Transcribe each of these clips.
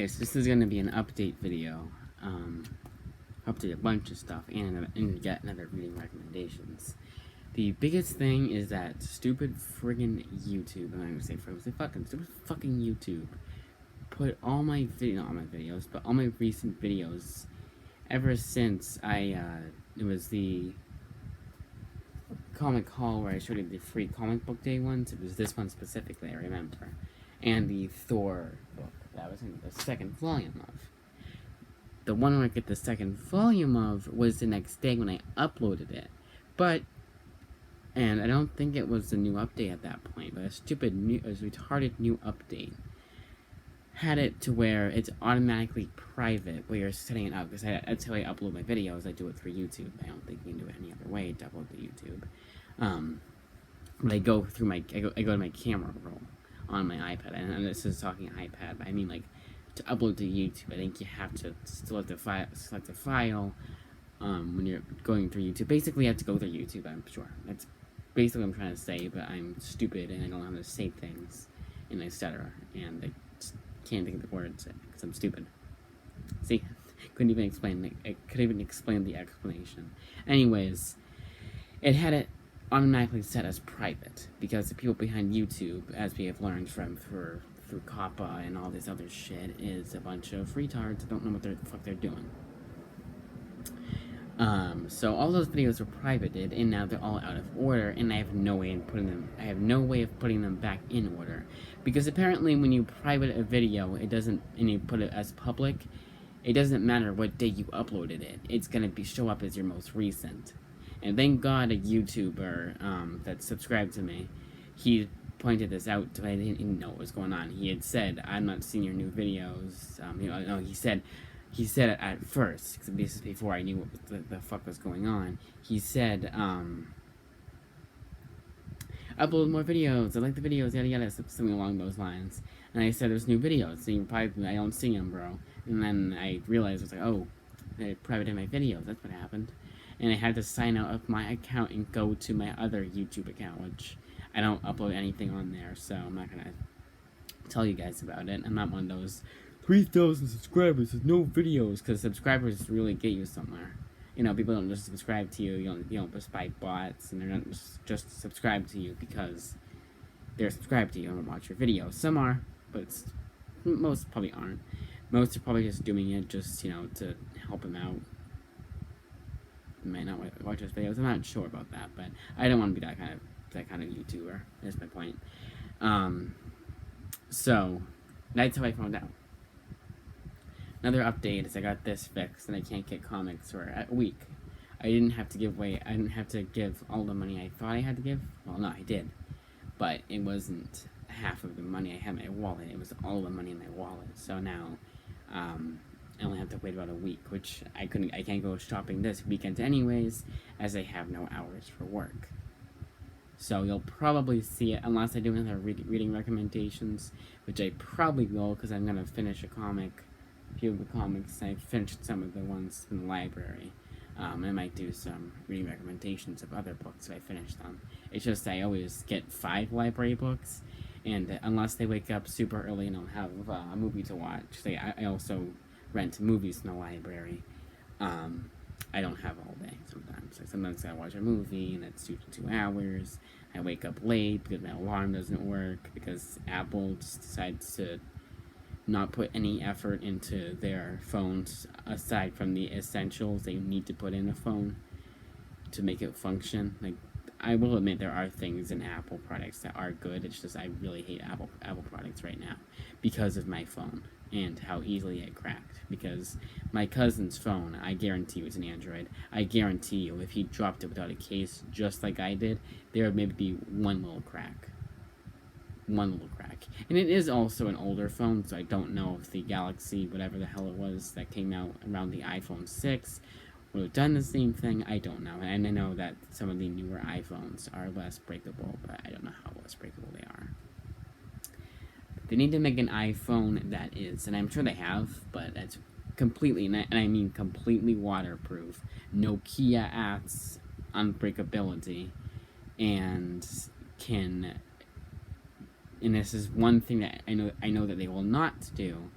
Okay, so this is going to be an update video. Update a bunch of stuff and get another reading recommendations. The biggest thing is that stupid friggin' YouTube, I'm not gonna say friggin', say fucking, stupid fucking YouTube put all my videos, but all my recent videos ever since it was the comic haul where I showed you the free comic book day ones. It was this one specifically, I remember. And the Thor book that was in the second volume of. The one where I get the second volume of was the next day when I uploaded it. And I don't think it was the new update at that point, but a retarded new update had it to where it's automatically private where you're setting it up, because that's how I upload my videos. I do it through YouTube. I don't think you can do it any other way to upload to YouTube. But I go to my camera roll on my iPad, and this is talking iPad, but I mean, like, to upload to YouTube, I think you have to select a file when you're going through YouTube. Basically, you have to go through YouTube, I'm sure. That's basically what I'm trying to say, but I'm stupid and I don't know how to say things, and I stutter, and I can't think of the words because I'm stupid. See, couldn't even explain the explanation. Anyways, it had it automatically set as private because the people behind YouTube, as we have learned through COPPA and all this other shit, is a bunch of retards that don't know what the fuck they're doing. So all those videos were privated, and now they're all out of order, and I have no way of putting them back in order, because apparently when you private a video, and you put it as public, it doesn't matter what day you uploaded it. It's gonna show up as your most recent. And thank God a YouTuber that subscribed to me, he pointed this out to me. I didn't even know what was going on. He had said, "I'm not seeing your new videos." He said it at first, because this is before I knew what the fuck was going on. He said, "Upload more videos. I like the videos, yada yada," something along those lines. And I said, "There's new videos." So you probably, I don't see them, bro. And then I realized, I was like, oh, I privated my videos. That's what happened. And I had to sign out of my account and go to my other YouTube account, which I don't upload anything on there, so I'm not gonna tell you guys about it. I'm not one of those 3,000 subscribers with no videos, because subscribers really get you somewhere. You know, people don't just subscribe to you. You don't just buy bots, and they're not just subscribe to you because they're subscribed to you and watch your videos. Some are, but most probably aren't. Most are probably just doing it just, to help them out. You might not watch his videos. I'm not sure about that, but I don't want to be that kind of YouTuber. That's my point. So that's how I found out. Another update is I got this fixed, and I can't get comics for a week. I didn't have to give all the money I thought I had to give. Well, no, I did, but it wasn't half of the money I had in my wallet. It was all the money in my wallet. So now, I only have to wait about a week, which I can't go shopping this weekend anyways, as I have no hours for work. So you'll probably see it, unless I do another reading recommendations, which I probably will, because I'm gonna finish a few of the comics. I finished some of the ones in the library. I might do some reading recommendations of other books if I finish them. It's just I always get 5 library books, and unless they wake up super early and don't have a movie to watch, I also rent movies in the library. I don't have all day sometimes. Sometimes I watch a movie and it's 2 to 2 hours. I wake up late because my alarm doesn't work, because Apple just decides to not put any effort into their phones aside from the essentials they need to put in a phone to make it function. Like, I will admit there are things in Apple products that are good. It's just I really hate Apple products right now because of my phone and how easily it cracked. Because my cousin's phone, I guarantee you it's an Android. I guarantee you if he dropped it without a case just like I did, there would maybe be one little crack. And it is also an older phone, so I don't know if the Galaxy, whatever the hell it was that came out around the iPhone 6, would have done the same thing. I don't know. And I know that some of the newer iPhones are less breakable, but I don't know how less breakable they are. They need to make an iPhone that is, and I'm sure they have, but that's completely, and I mean completely waterproof. Nokia Ads unbreakability, and this is one thing that I know that they will not do,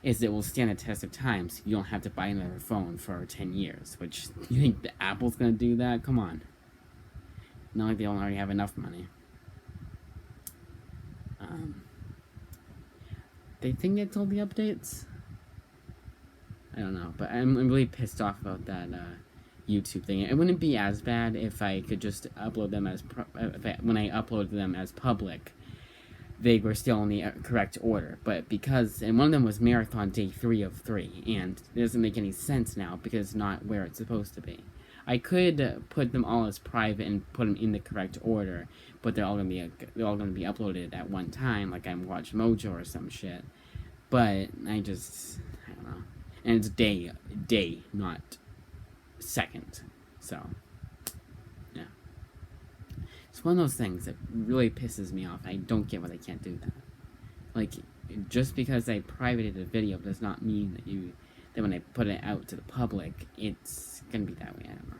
is it will stand the test of time, so you don't have to buy another phone for 10 years. Which, you think the Apple's gonna do that? Come on. Not like they don't already have enough money. They think it's all the updates? I don't know, but I'm really pissed off about that YouTube thing. It wouldn't be as bad if I could just upload them as when I uploaded them as public, they were still in the correct order. But because, and one of them was Marathon Day 3 of 3, and it doesn't make any sense now because it's not where it's supposed to be. I could put them all as private and put them in the correct order, but they're all gonna be uploaded at one time, like I'm Watch Mojo or some shit. But I don't know. And it's day, not second. So, yeah. It's one of those things that really pisses me off. I don't get why they can't do that. Like, just because I privated a video does not mean that when I put it out to the public, it's gonna be that way. I don't know.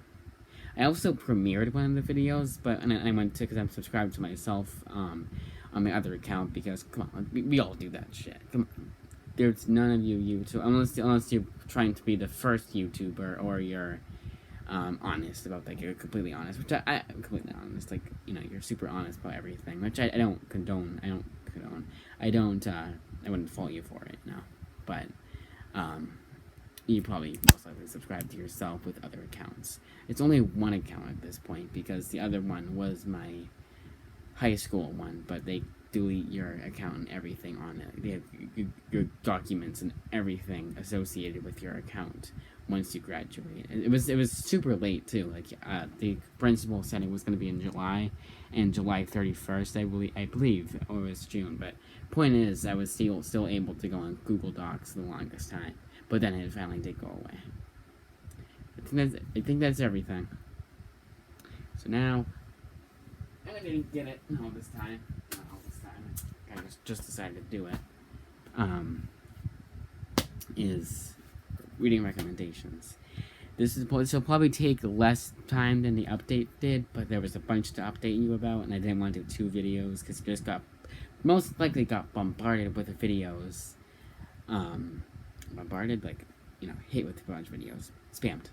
I also premiered one of the videos, but I went to, because I'm subscribed to myself on my other account, because, come on, we all do that shit. Come on. There's none of you YouTube, unless you're trying to be the first YouTuber, or you're honest about, like, you're completely honest, which I'm completely honest, like, you know, you're super honest about everything, which I don't condone. I wouldn't fault you for it, no. But you probably most likely subscribe to yourself with other accounts. It's only one account at this point, because the other one was my high school one, but they delete your account and everything on it. They have your documents and everything associated with your account once you graduate. It was super late too. Like the principal said it was going to be in July, and July 31st, I believe, or it was June. But point is, I was still able to go on Google Docs the longest time. But then it finally did go away. I think that's everything. So now, I didn't get it all this time. Not all this time. I just decided to do it. Is reading recommendations. This will probably take less time than the update did, but there was a bunch to update you about, and I didn't want to do 2 videos because you just most likely got bombarded with the videos. Bombarded, like, you know, hit with a bunch of videos. Spammed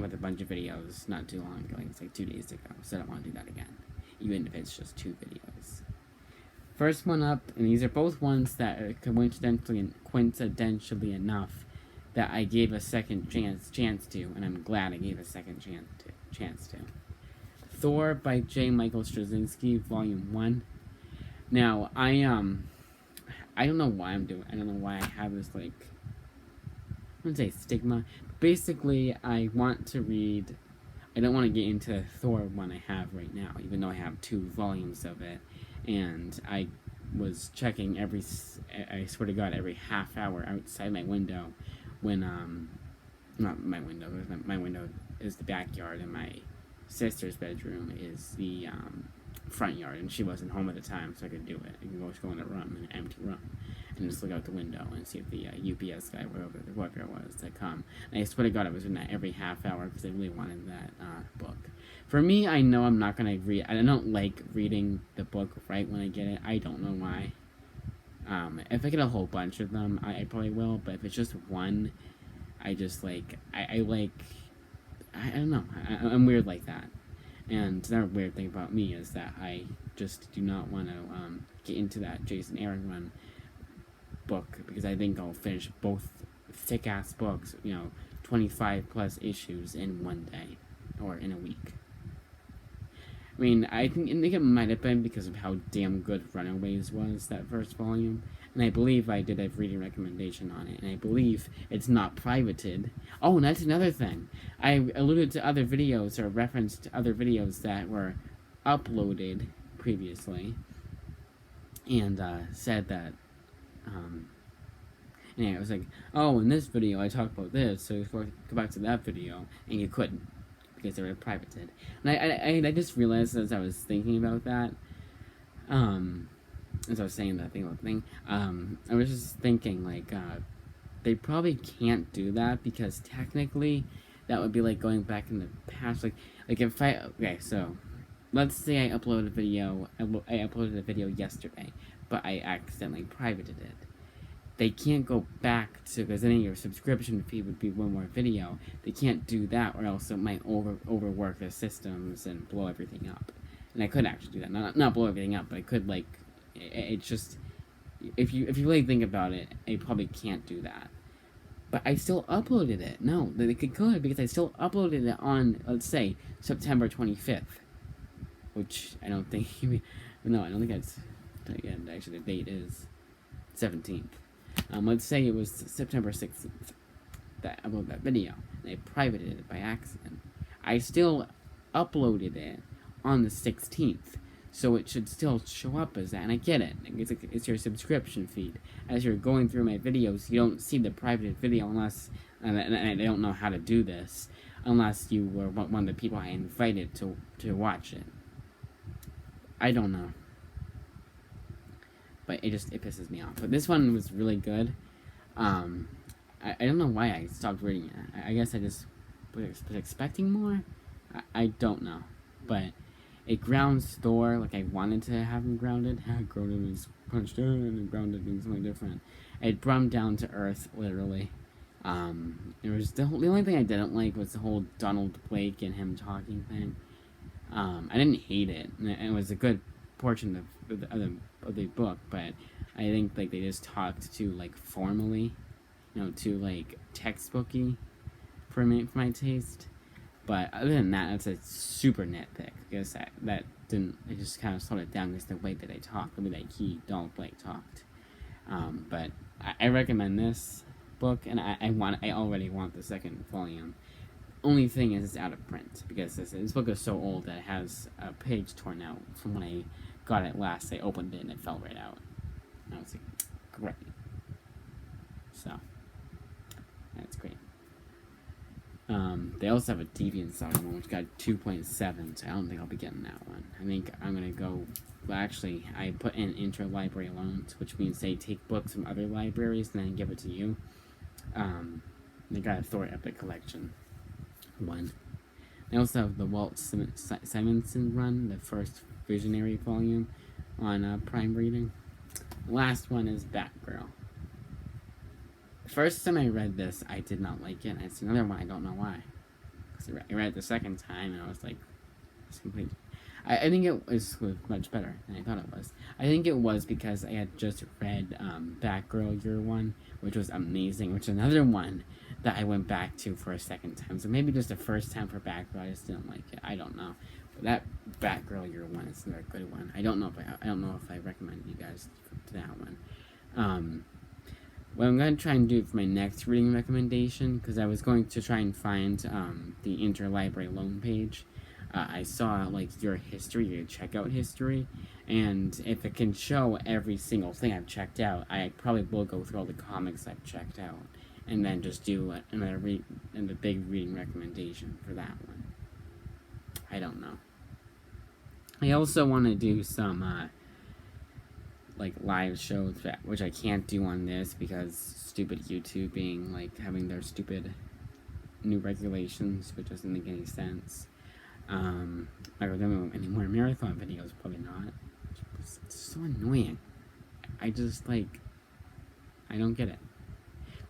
with a bunch of videos not too long ago. It's like 2 days ago, so I don't want to do that again, even if it's just 2 videos. First one up, and these are both ones that are coincidentally enough that I gave a second chance to, and I'm glad I gave a second chance to. Thor by J. Michael Straczynski, Volume 1. Now, I don't know why I'm doing. I don't know why I have this, like, I wouldn't say stigma. But basically, I want to read. I don't want to get into Thor one I have right now, even though I have 2 volumes of it, and I was checking I swear to God, every half hour outside my window when not my window. My window is the backyard, and my sister's bedroom is the front yard, and she wasn't home at the time, so I could do it. I could go in a room, an empty room, and just look out the window and see if the UPS guy, whoever it was, to come. And I swear to God, I was doing that every half hour because I really wanted that book. For me, I know I'm not gonna read. I don't like reading the book right when I get it. I don't know why. If I get a whole bunch of them, I probably will. But if it's just one, I just like I don't know. I'm weird like that. And another weird thing about me is that I just do not want to get into that Jason Aaron run book, because I think I'll finish both thick-ass books, 25 plus issues in one day or in a week. I mean, I think it might have been because of how damn good Runaways was, that first volume. And I believe I did a reading recommendation on it. And I believe it's not privated. Oh, and that's another thing. I alluded to other videos, or referenced other videos that were uploaded previously. And said that, I was like, oh, in this video I talked about this, so go back to that video. And you couldn't, because they were privated. And I just realized as I was thinking about that, as I was saying that thing, I was just thinking, like, they probably can't do that, because technically that would be like going back in the past. Like if okay, so let's say I uploaded a video yesterday, but I accidentally privated it. they can't go back to, because then your subscription fee would be one more video. They can't do that, or else it might overwork the systems and blow everything up. And I could actually do that, not blow everything up, but I could, like, it's just, if you really think about it, I probably can't do that. But I still uploaded it. No, they could, because I still uploaded it on, let's say, September 25th. Which I don't think, no, I don't think that's, again, actually the date is 17th. Let's say it was September 16th that I uploaded that video, and I privated it by accident. I still uploaded it on the 16th, so it should still show up as that, and I get it. It's your subscription feed. As you're going through my videos, you don't see the private video unless, and I don't know how to do this, unless you were one of the people I invited to watch it. I don't know. But it pisses me off. But this one was really good. I don't know why I stopped reading it. I guess I just was expecting more. I don't know. But it grounds Thor like I wanted to have him grounded. Grounded was punched in, and grounded means something different. It brought him down to earth, literally. It was the only thing I didn't like was the whole Donald Blake and him talking thing. I didn't hate it. It was a good portion of the book, but I think like they just talked too like formally, too like textbooky for my taste. But other than that, that's a super nitpick, because that didn't. I just kind of slowed it down because the way that they talked, the way that Donald Blake talked. But I recommend this book, and I already want the second volume. Only thing is it's out of print, because this book is so old that it has a page torn out from when I got it last. I opened it and it fell right out. I was like, great. So, that's great. They also have a DeviantArt one, which got 2.7, so I don't think I'll be getting that one. I think I'm gonna go, well, actually, I put in interlibrary loans, which means they take books from other libraries and then give it to you. They got a Thor Epic Collection one. They also have the Walt Simonson run, the first Visionary volume on Prime Reading. The last one is Batgirl. The first time I read this, I did not like it. It's another one, I don't know why. Because I read it the second time, and I was like, it's complete. I think it was much better than I thought it was. I think it was because I had just read Batgirl Year One, which was amazing, which is another one that I went back to for a second time. So maybe just the first time for Batgirl, I just didn't like it. I don't know. But that Batgirl Year One is another good one. I don't know if I recommend you guys to that one. What I'm going to try and do for my next reading recommendation, because I was going to try and find the interlibrary loan page. I saw like your history, your checkout history, and if it can show every single thing I've checked out, I probably will go through all the comics I've checked out, and then just do another big reading recommendation for that one. I don't know. I also want to do some like live shows, which I can't do on this because stupid YouTube being like having their stupid new regulations, which doesn't make any sense. Are there any more marathon videos? Probably not. It's so annoying. I just like, I don't get it.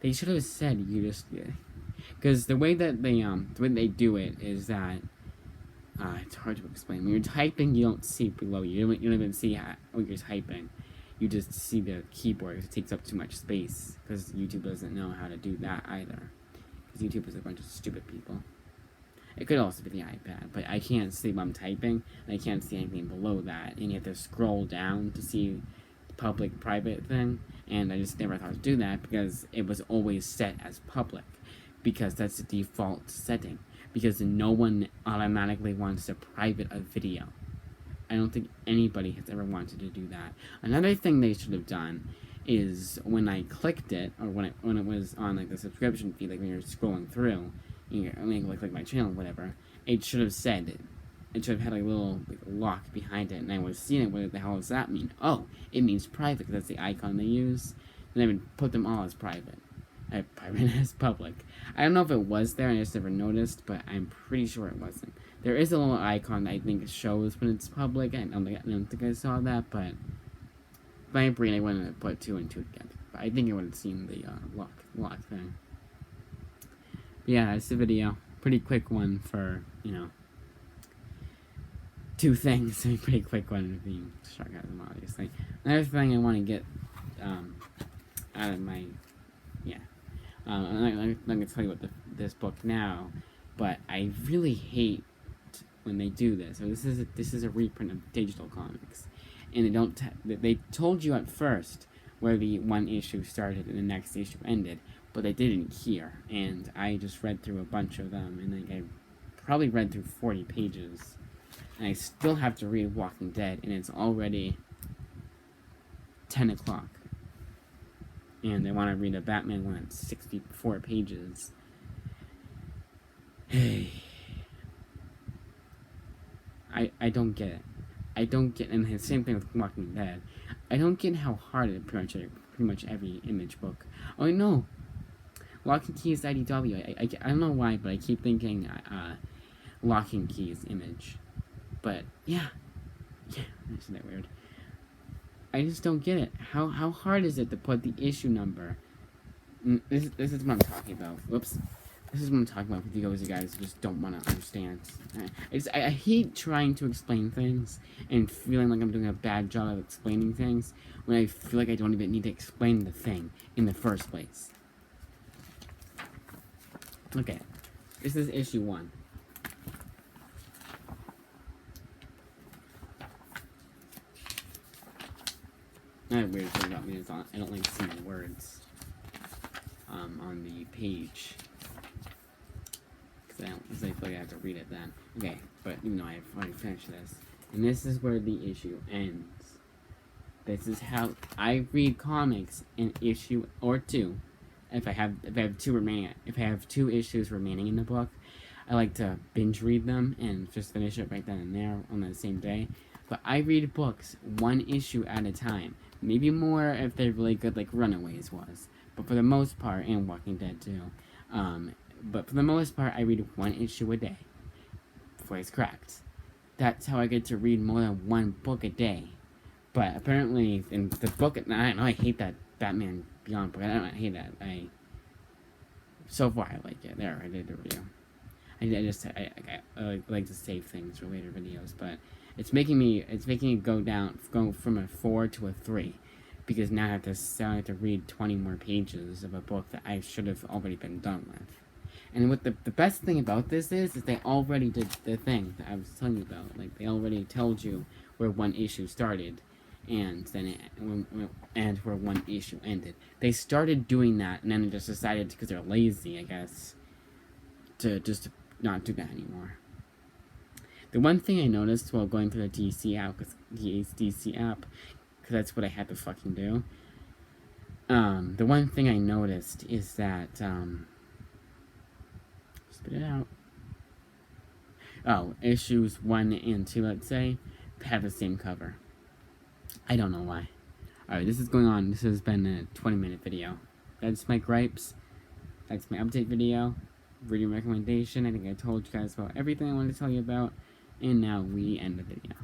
They should have said you just, because the way that they do it is that it's hard to explain. When you're typing, you don't see below you. You don't even see what you're typing. You just see the keyboard. It takes up too much space because YouTube doesn't know how to do that either. Because YouTube is a bunch of stupid people. It could also be the iPad, but I can't see what I'm typing, and I can't see anything below that, and you have to scroll down to see the public-private thing, and I just never thought to do that because it was always set as public, because that's the default setting, because no one automatically wants to private a video. I don't think anybody has ever wanted to do that. Another thing they should have done is when I clicked it, or when it was on like the subscription feed, like when you're scrolling through, like my channel, whatever, it should have said, it should have had a little lock behind it, and I was seeing it. What the hell does that mean? Oh, it means private, because that's the icon they use. And I would put them all as private. Private as public. I don't know if it was there, I just never noticed, but I'm pretty sure it wasn't. There is a little icon that I think shows when it's public. I don't think I saw that, but my brain, I wouldn't have put two and two together. But I think I would have seen the lock thing. But yeah, it's a video. Pretty quick one for, you know, 2 things. A pretty quick one being sarcasm, obviously. Another thing I want to get out of my, I'm not going to tell you what this book now, but I really hate when they do this. So this is a reprint of digital comics, and they told you at first where the one issue started and the next issue ended, but they didn't here. And I just read through a bunch of them, and I probably read through 40 pages, and I still have to read Walking Dead, and it's already 10 o'clock. And I want to read a Batman one at 64 pages. Hey. I don't get it. I don't get, and the same thing with Walking Dead. I don't get how hard it pretty much every Image book. Oh no, Lock and Key is IDW. I don't know why, but I keep thinking Lock and Key is Image. But yeah, isn't that weird? I just don't get it. How hard is it to put the issue number? This is what I'm talking about. Whoops. This is what I'm talking about with you guys just don't want to understand. I hate trying to explain things and feeling like I'm doing a bad job of explaining things when I feel like I don't even need to explain the thing in the first place. Okay, this is issue 1. Another weird thing about me is I don't like seeing words on the page. Because I feel like I have to read it then. Okay, but even though I've already finished this. And this is where the issue ends. This is how I read comics in issue or 2. If I have 2 issues remaining in the book, I like to binge read them and just finish it right then and there on the same day. But I read books 1 issue at a time. Maybe more if they're really good, like Runaways was. But for the most part, and Walking Dead too. But for the most part, I read 1 issue a day. Voice cracked. That's how I get to read more than 1 book a day. But apparently, in the book, I know I hate that Batman Beyond book. I don't hate that. So far, I like it. There, I did the review. I like to save things for later videos, but it's making it go from a 4 to a 3, because now I have to read 20 more pages of a book that I should have already been done with. And what the best thing about this is they already did the thing that I was telling you about. Like, they already told you where 1 issue started, and then and where 1 issue ended. They started doing that, and then they just decided, because they're lazy, I guess, to just not do that anymore. The one thing I noticed while going through the DC app, because that's what I had to fucking do. The one thing I noticed is that, spit it out. Oh, issues 1 and 2, let's say, have the same cover. I don't know why. Alright, this is going on. This has been a 20-minute video. That's my gripes. That's my update video. Reading recommendation. I think I told you guys about everything I wanted to tell you about. And now we end the video.